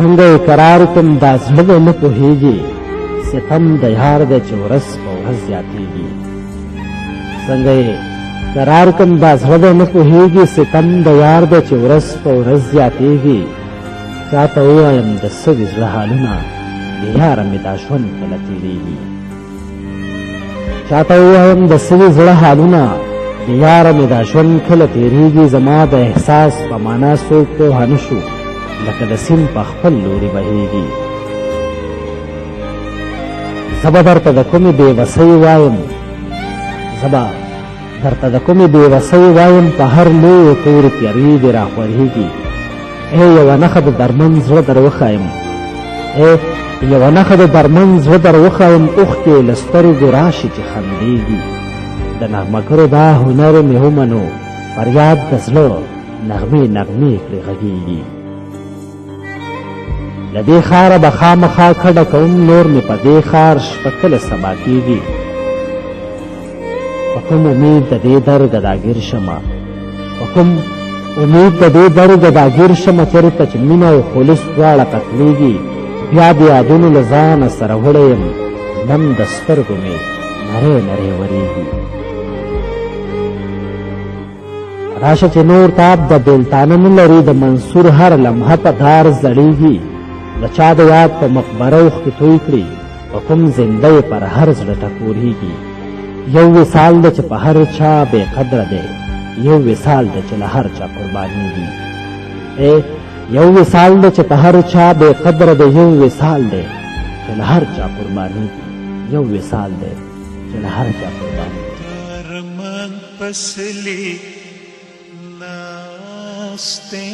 څنګه قرار کوم دا زړه نه پوهیږي ستم د یار د چورس په ورځ زیاتېږي څنګه قرار کوم دا زړه نه پوهیږي ستم د یار د چورس په ورځ زیاتېږي چاته ووایم د سوي زړه حالونه د یاره مې دا ژوند کله تېرېږي چاته ووایم د سوي زړه حالونه د یاره مې دا ژوند کله تېرېږي زما د احساس په معنا څوک پوهه نه شو لکه د سیند په خپل لوري بهیږي زه به درته د کومې بېوسۍ وایم زه به درته د کومې بېوسۍ وایم په هر لویو تورې تیارې دې راخورېږي ای یوه نښه د درمن زړه در وښایم یوه نښه د درمن زړه در وښایم اوښکې له سترګو راشي چې خندېږي د نغمهګرو دا هنر مې ومنو فریاد د زړه نغمې نغمې کړې غږېږي له دې ښاره به خامخا کډه کوم نور مې په دې ښار شپه کله سبا کېږي په کوم امید د دې در ګداګیر شمه په کوم امید د دې در ګداګیر شمه چېرته چې مینه او خلص دواړه قتلېږي بیا د یادونو له ځانه سره وړی یم نم د سترګو مې نری نری ورېږي راشه چې نور تاب د بېلتانه نه لري د منصور هر لمحه په دار زړېږي د چا د یاد په مقبره اوښکې توی کړي په کوم زنده یې پر هر زړه ټکورېږي یو وصال دی چې په هر چا بې قدره دی یو وصال دی چې له هر چا قربانېږي یو وصال دی چې په هر چا بې قدره دی یو وصال دی چې له هر چا قربانېږي یو وصال دی چې له هر چا قربانېږي رمن پسلی ناستے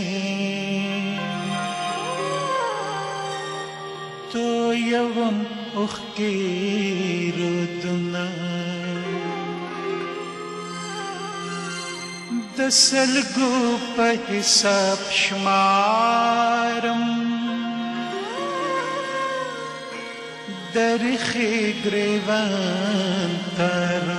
تو یوم اخکی رودنا دسلگو پا حساب شمارم درخی گریوان تارم